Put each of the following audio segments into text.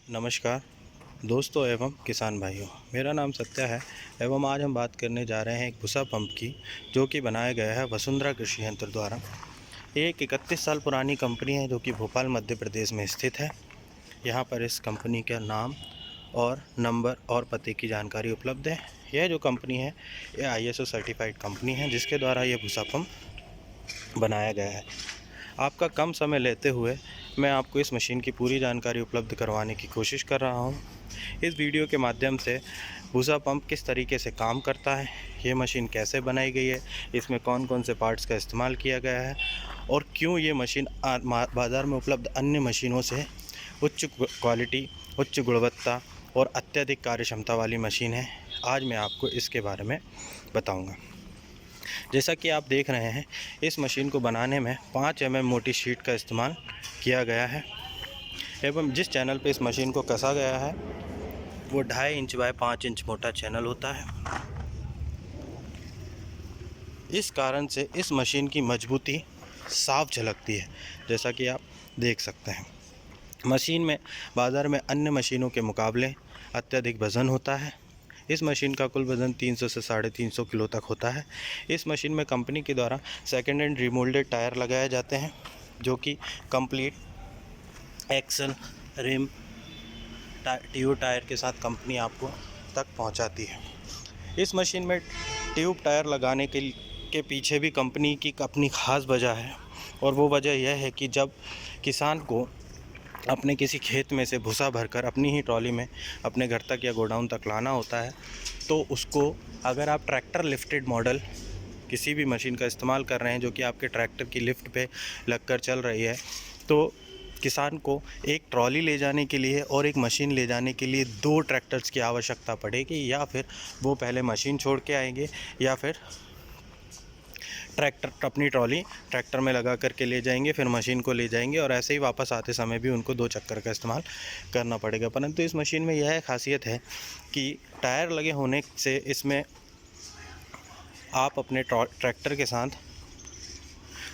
नमस्कार दोस्तों एवं किसान भाइयों, मेरा नाम सत्या है एवं आज हम बात करने जा रहे हैं एक भूसा पंप की, जो कि बनाया गया है वसुंधरा कृषि यंत्र द्वारा। ये एक 31 साल पुरानी कंपनी है जो कि भोपाल मध्य प्रदेश में स्थित है। यहाँ पर इस कंपनी का नाम और नंबर और पते की जानकारी उपलब्ध है। यह जो कंपनी है ये ISO सर्टिफाइड कंपनी है, जिसके द्वारा यह भूसा पंप बनाया गया है। आपका कम समय लेते हुए मैं आपको इस मशीन की पूरी जानकारी उपलब्ध करवाने की कोशिश कर रहा हूं। इस वीडियो के माध्यम से भूसा पंप किस तरीके से काम करता है, ये मशीन कैसे बनाई गई है, इसमें कौन कौन से पार्ट्स का इस्तेमाल किया गया है और क्यों ये मशीन बाज़ार में उपलब्ध अन्य मशीनों से उच्च क्वालिटी, उच्च गुणवत्ता और अत्यधिक कार्य क्षमता वाली मशीन है, आज मैं आपको इसके बारे में बताऊँगा। जैसा कि आप देख रहे हैं, इस मशीन को बनाने में 5 mm मोटी शीट का इस्तेमाल किया गया है एवं जिस चैनल पे इस मशीन को कसा गया है वो 2.5 इंच बाय 5 इंच मोटा चैनल होता है। इस कारण से इस मशीन की मजबूती साफ झलकती है, जैसा कि आप देख सकते हैं। मशीन में बाज़ार में अन्य मशीनों के मुकाबले अत्यधिक वज़न होता है। इस मशीन का कुल वज़न 300 से 350 किलो तक होता है। इस मशीन में कंपनी के द्वारा सेकेंड हैंड रिमोल्डेड टायर लगाए जाते हैं, जो कि complete axle rim tube tyre के साथ कंपनी आपको तक पहुंचाती है। इस मशीन में ट्यूब टायर लगाने के पीछे भी कंपनी की अपनी ख़ास वजह है, और वो वजह यह है कि जब किसान को अपने किसी खेत में से भूसा भरकर अपनी ही ट्रॉली में अपने घर तक या गोडाउन तक लाना होता है, तो उसको अगर आप ट्रैक्टर लिफ्टेड मॉडल किसी भी मशीन का इस्तेमाल कर रहे हैं जो कि आपके ट्रैक्टर की लिफ्ट पे लगकर चल रही है, तो किसान को एक ट्रॉली ले जाने के लिए और एक मशीन ले जाने के लिए 2 ट्रैक्टर्स की आवश्यकता पड़ेगी, या फिर वो पहले मशीन छोड़ के आएंगे या फिर ट्रैक्टर अपनी ट्रॉली ट्रैक्टर में लगा करके ले जाएंगे, फिर मशीन को ले जाएंगे और ऐसे ही वापस आते समय भी उनको 2 चक्कर का इस्तेमाल करना पड़ेगा। परंतु इस मशीन में यह खासियत है कि टायर लगे होने से इसमें आप अपने ट्रैक्टर के साथ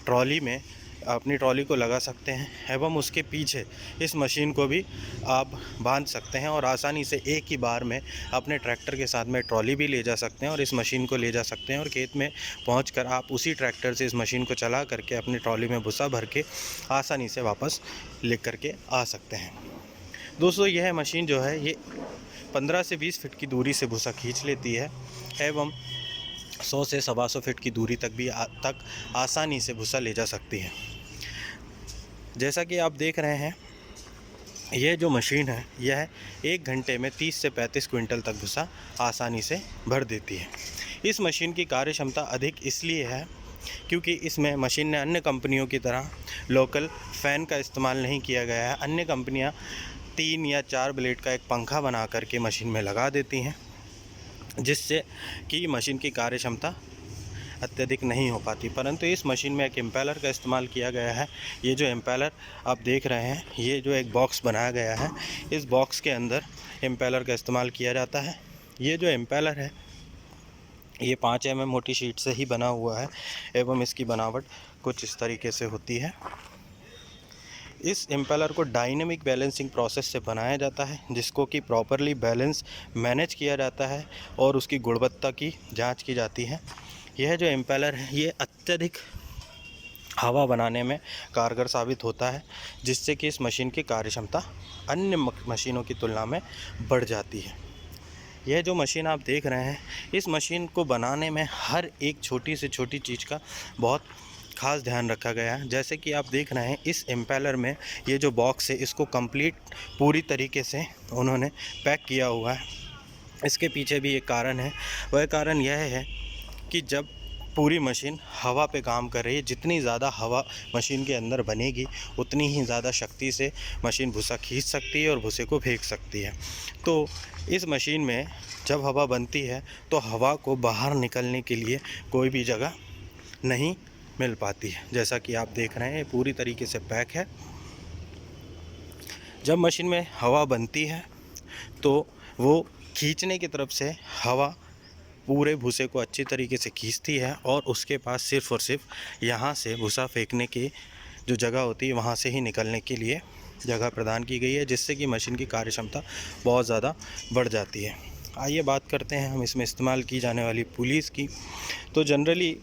ट्रॉली में अपनी ट्रॉली को लगा सकते हैं एवं उसके पीछे इस मशीन को भी आप बांध सकते हैं और आसानी से एक ही बार में अपने ट्रैक्टर के साथ में ट्रॉली भी ले जा सकते हैं और इस मशीन को ले जा सकते हैं, और खेत में पहुंचकर आप उसी ट्रैक्टर से इस मशीन को चला करके अपनी ट्रॉली में भूसा भर के आसानी से वापस ले करके आ सकते हैं। दोस्तों, यह मशीन जो है ये 15 से 20 फीट की दूरी से भूसा खींच लेती है एवं 100 से 125 फीट की दूरी तक भी आसानी से भूसा ले जा सकती है। जैसा कि आप देख रहे हैं, यह जो मशीन है यह 1 घंटे में 30 से 35 क्विंटल तक भूसा आसानी से भर देती है। इस मशीन की कार्य क्षमता अधिक इसलिए है क्योंकि इसमें मशीन ने अन्य कंपनियों की तरह लोकल फ़ैन का इस्तेमाल नहीं किया गया है। अन्य कंपनियां 3 या 4 ब्लेड का एक पंखा बना करके मशीन में लगा देती हैं, जिससे कि मशीन की कार्य क्षमता अत्यधिक नहीं हो पाती। परंतु इस मशीन में एक इम्पेलर का इस्तेमाल किया गया है। ये जो इम्पेलर आप देख रहे हैं, ये जो एक बॉक्स बनाया गया है, इस बॉक्स के अंदर इम्पेलर का इस्तेमाल किया जाता है। ये जो इम्पेलर है ये 5 mm मोटी शीट से ही बना हुआ है एवं इसकी बनावट कुछ इस तरीके से होती है। इस इम्पेलर को डायनेमिक बैलेंसिंग प्रोसेस से बनाया जाता है, जिसको कि प्रॉपरली बैलेंस मैनेज किया जाता है और उसकी गुणवत्ता की जांच की जाती है। यह जो इम्पेलर है ये अत्यधिक हवा बनाने में कारगर साबित होता है, जिससे कि इस मशीन की कार्य क्षमता अन्य मशीनों की तुलना में बढ़ जाती है। यह जो मशीन आप देख रहे हैं, इस मशीन को बनाने में हर एक छोटी से छोटी चीज़ का बहुत खास ध्यान रखा गया है। जैसे कि आप देख रहे हैं, इस इम्पेलर में ये जो बॉक्स है इसको कंप्लीट पूरी तरीके से उन्होंने पैक किया हुआ है। इसके पीछे भी एक कारण है, वह कारण यह है कि जब पूरी मशीन हवा पे काम कर रही है, जितनी ज़्यादा हवा मशीन के अंदर बनेगी उतनी ही ज़्यादा शक्ति से मशीन भूसा खींच सकती है और भूसे को फेंक सकती है। तो इस मशीन में जब हवा बनती है तो हवा को बाहर निकलने के लिए कोई भी जगह नहीं मिल पाती है। जैसा कि आप देख रहे हैं, पूरी तरीके से पैक है। जब मशीन में हवा बनती है तो वो खींचने की तरफ से हवा पूरे भूसे को अच्छी तरीके से खींचती है और उसके पास सिर्फ़ और सिर्फ यहाँ से भूसा फेंकने की जो जगह होती है वहाँ से ही निकलने के लिए जगह प्रदान की गई है, जिससे कि मशीन की कार्यक्षमता बहुत ज़्यादा बढ़ जाती है। आइए बात करते हैं हम इसमें इस्तेमाल की जाने वाली पुलीज़ की। तो जनरली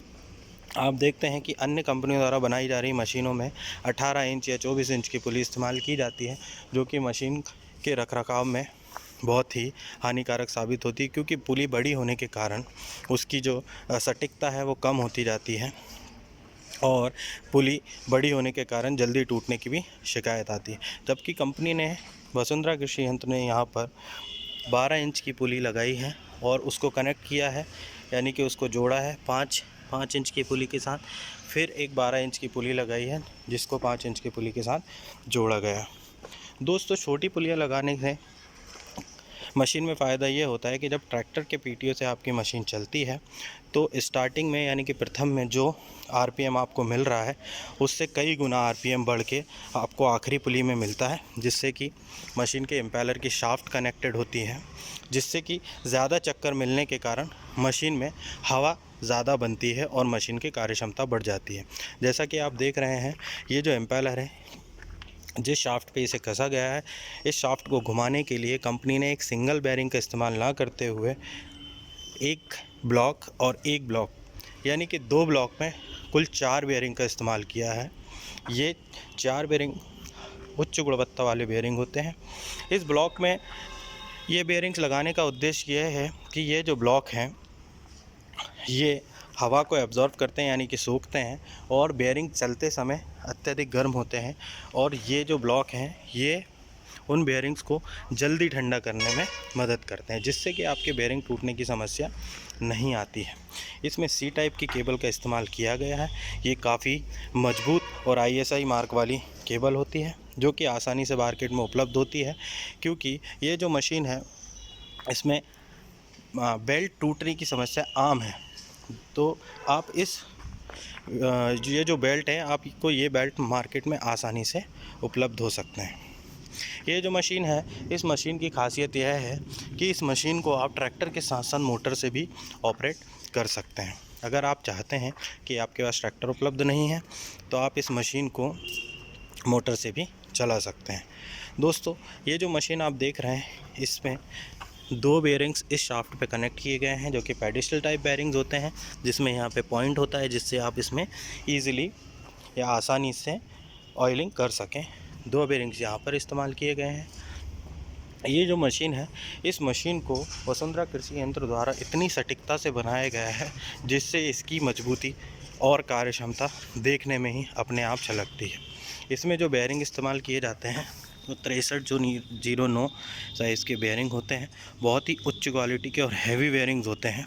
आप देखते हैं कि अन्य कंपनियों द्वारा बनाई जा रही मशीनों में 18 इंच या 24 इंच की पुली इस्तेमाल की जाती है, जो कि मशीन के रखरखाव में बहुत ही हानिकारक साबित होती है, क्योंकि पुली बड़ी होने के कारण उसकी जो सटीकता है वो कम होती जाती है और पुली बड़ी होने के कारण जल्दी टूटने की भी शिकायत आती है। जबकि कंपनी ने, वसुंधरा कृषि यंत्र ने यहाँ पर 12 इंच की पुली लगाई है और उसको कनेक्ट किया है, यानी कि उसको जोड़ा है 5 इंच की पुली के साथ, फिर एक 12 इंच की पुली लगाई है जिसको 5 इंच की पुली के साथ जोड़ा गया। दोस्तों, छोटी पुलियाँ लगाने से मशीन में फ़ायदा ये होता है कि जब ट्रैक्टर के पीटीओ से आपकी मशीन चलती है तो स्टार्टिंग में, यानी कि प्रथम में जो आरपीएम आपको मिल रहा है उससे कई गुना आरपीएम बढ़ के आपको आखिरी पुली में मिलता है, जिससे कि मशीन के इम्पेलर की शाफ्ट कनेक्टेड होती है, जिससे कि ज़्यादा चक्कर मिलने के कारण मशीन में हवा ज़्यादा बनती है और मशीन की कार्यक्षमता बढ़ जाती है। जैसा कि आप देख रहे हैं, ये जो इम्पेलर है, जिस शाफ्ट पे इसे कसा गया है, इस शाफ्ट को घुमाने के लिए कंपनी ने एक सिंगल बेयरिंग का इस्तेमाल ना करते हुए एक ब्लॉक और एक ब्लॉक, यानी कि 2 ब्लॉक में कुल 4 बेयरिंग का इस्तेमाल किया है। ये 4 बेयरिंग उच्च गुणवत्ता वाले बेयरिंग होते हैं। इस ब्लॉक में ये बेयरिंग्स लगाने का उद्देश्य यह है कि ये जो ब्लॉक हैं ये हवा को एब्जॉर्ब करते हैं, यानी कि सोखते हैं, और बेयरिंग चलते समय अत्यधिक गर्म होते हैं, और ये जो ब्लॉक हैं ये उन बेयरिंग्स को जल्दी ठंडा करने में मदद करते हैं, जिससे कि आपके बेयरिंग टूटने की समस्या नहीं आती है। इसमें सी टाइप की केबल का इस्तेमाल किया गया है। ये काफ़ी मजबूत और ISI मार्क वाली केबल होती है, जो कि आसानी से मार्केट में उपलब्ध होती है, क्योंकि ये जो मशीन है इसमें बेल्ट टूटने की समस्या आम है। तो आप ये जो बेल्ट है, आपको ये बेल्ट मार्केट में आसानी से उपलब्ध हो सकते हैं। ये जो मशीन है, इस मशीन की खासियत यह है कि इस मशीन को आप ट्रैक्टर के साथ साथ मोटर से भी ऑपरेट कर सकते हैं। अगर आप चाहते हैं कि आपके पास ट्रैक्टर उपलब्ध नहीं है तो आप इस मशीन को मोटर से भी चला सकते हैं। दोस्तों, ये जो मशीन आप देख रहे हैं, इसमें 2 बेयरिंग्स इस शाफ्ट पे कनेक्ट किए गए हैं, जो कि पेडिस्टल टाइप बेयरिंग्स होते हैं, जिसमें यहाँ पे पॉइंट होता है, जिससे आप इसमें ईज़िली या आसानी से ऑयलिंग कर सकें। 2 बेयरिंग्स यहाँ पर इस्तेमाल किए गए हैं। ये जो मशीन है, इस मशीन को वसुंधरा कृषि यंत्र द्वारा इतनी सटीकता से बनाया गया है, जिससे इसकी मजबूती और कार्यक्षमता देखने में ही अपने आप झलकती है। इसमें जो बेयरिंग इस्तेमाल किए जाते हैं वो 6309 साइज़ के बेयरिंग होते हैं। बहुत ही उच्च क्वालिटी के और हैवी बेयरिंग्स होते हैं।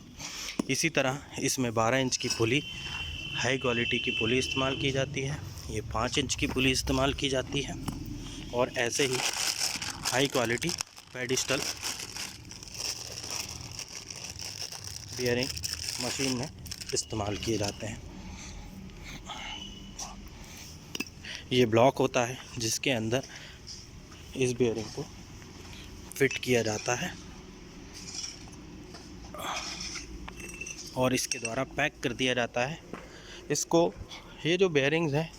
इसी तरह इसमें 12 इंच की पुली, हाई क्वालिटी की पुली इस्तेमाल की जाती है। ये 5 इंच की पुली इस्तेमाल की जाती है, और ऐसे ही high quality pedestal bearing machine में इस्तेमाल किए जाते हैं। ये ब्लॉक होता है जिसके अंदर इस बेयरिंग को फिट किया जाता है और इसके द्वारा पैक कर दिया जाता है इसको। ये जो बेयरिंग्स हैं,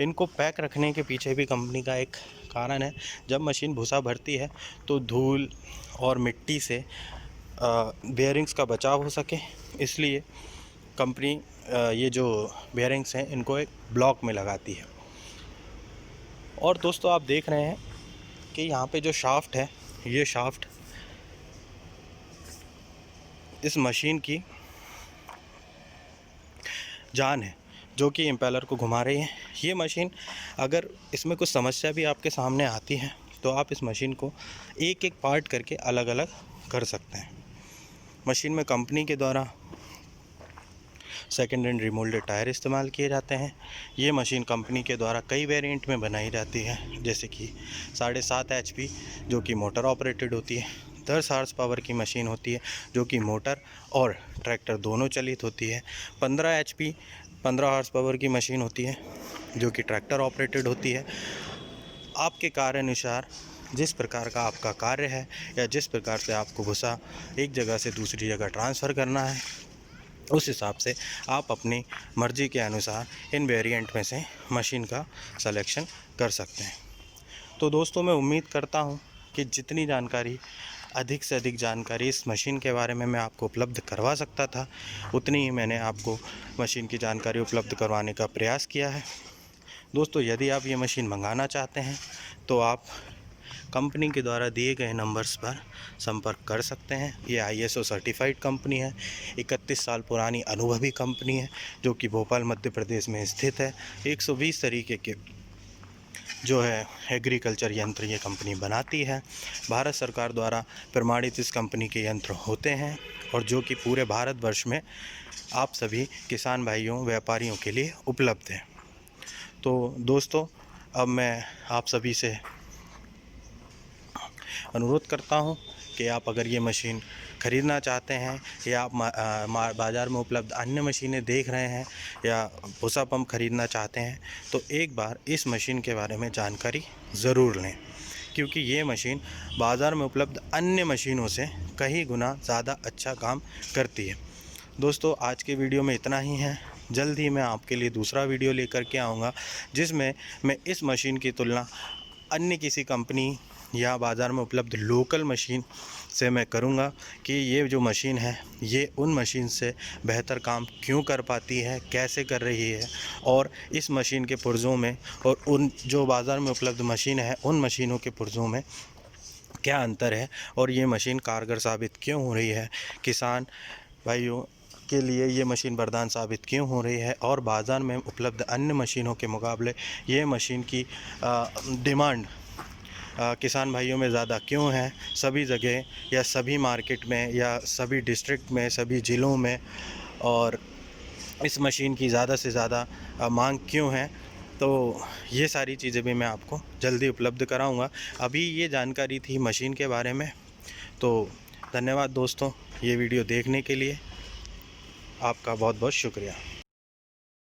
इनको पैक रखने के पीछे भी कंपनी का एक कारण है। जब मशीन भूसा भरती है तो धूल और मिट्टी से बेयरिंग्स का बचाव हो सके, इसलिए कंपनी ये जो बेयरिंग्स हैं इनको एक ब्लॉक में लगाती है। और दोस्तों, आप देख रहे हैं कि यहाँ पे जो शाफ्ट है, ये शाफ्ट इस मशीन की जान है, जो कि इम्पेलर को घुमा रही है। ये मशीन, अगर इसमें कुछ समस्या भी आपके सामने आती है तो आप इस मशीन को एक एक पार्ट करके अलग अलग कर सकते हैं। मशीन में कंपनी के द्वारा सेकेंड हैंड रिमोल्डेड टायर इस्तेमाल किए जाते हैं। ये मशीन कंपनी के द्वारा कई वेरिएंट में बनाई जाती है, जैसे कि 7.5 HP जो कि मोटर ऑपरेटेड होती है, 10 हॉर्स पावर की मशीन होती है जो कि मोटर और ट्रैक्टर दोनों चलित होती है, 15 HP 15 हॉर्स पावर की मशीन होती है जो कि ट्रैक्टर ऑपरेटेड होती है। आपके कार्य अनुसार, जिस प्रकार का आपका कार्य है या जिस प्रकार से आपको भूसा एक जगह से दूसरी जगह ट्रांसफ़र करना है, उस हिसाब से आप अपनी मर्ज़ी के अनुसार इन वेरिएंट में से मशीन का सिलेक्शन कर सकते हैं। तो दोस्तों मैं उम्मीद करता हूँ कि जितनी जानकारी, अधिक से अधिक जानकारी इस मशीन के बारे में मैं आपको उपलब्ध करवा सकता था, उतनी ही मैंने आपको मशीन की जानकारी उपलब्ध करवाने का प्रयास किया है। दोस्तों यदि आप ये मशीन मंगाना चाहते हैं तो आप कंपनी के द्वारा दिए गए नंबर्स पर संपर्क कर सकते हैं। ये ISO सर्टिफाइड कंपनी है, 31 साल पुरानी अनुभवी कंपनी है, जो कि भोपाल मध्य प्रदेश में स्थित है। 120 तरीके के जो है एग्रीकल्चर यंत्र ये कंपनी बनाती है। भारत सरकार द्वारा प्रमाणित इस कंपनी के यंत्र होते हैं और जो कि पूरे भारतवर्ष में आप सभी किसान भाइयों, व्यापारियों के लिए उपलब्ध है। तो दोस्तों अब मैं आप सभी से अनुरोध करता हूं कि आप अगर ये मशीन ख़रीदना चाहते हैं या आप बाज़ार में उपलब्ध अन्य मशीनें देख रहे हैं या भूसा पंप ख़रीदना चाहते हैं तो एक बार इस मशीन के बारे में जानकारी ज़रूर लें, क्योंकि ये मशीन बाज़ार में उपलब्ध अन्य मशीनों से कई गुना ज़्यादा अच्छा काम करती है। दोस्तों आज के वीडियो में इतना ही है। जल्द ही मैं आपके लिए दूसरा वीडियो लेकर के आऊँगा, जिसमें मैं इस मशीन की तुलना अन्य किसी कंपनी या बाज़ार में उपलब्ध लोकल मशीन से मैं करूँगा कि ये जो मशीन है ये उन मशीन से बेहतर काम क्यों कर पाती है, कैसे कर रही है, और इस मशीन के पुर्ज़ों में और उन जो बाज़ार में उपलब्ध मशीन है उन मशीनों के पुर्ज़ों में क्या अंतर है और ये मशीन कारगर साबित क्यों हो रही है, किसान भाइयों के लिए ये मशीन वरदान साबित क्यों हो रही है, और बाज़ार में उपलब्ध अन्य मशीनों के मुकाबले ये मशीन की डिमांड किसान भाइयों में ज़्यादा क्यों है, सभी जगह या सभी मार्केट में या सभी डिस्ट्रिक्ट में, सभी ज़िलों में, और इस मशीन की ज़्यादा से ज़्यादा मांग क्यों है। तो ये सारी चीज़ें भी मैं आपको जल्दी उपलब्ध कराऊंगा। अभी ये जानकारी थी मशीन के बारे में। तो धन्यवाद दोस्तों ये वीडियो देखने के लिए, आपका बहुत बहुत शुक्रिया।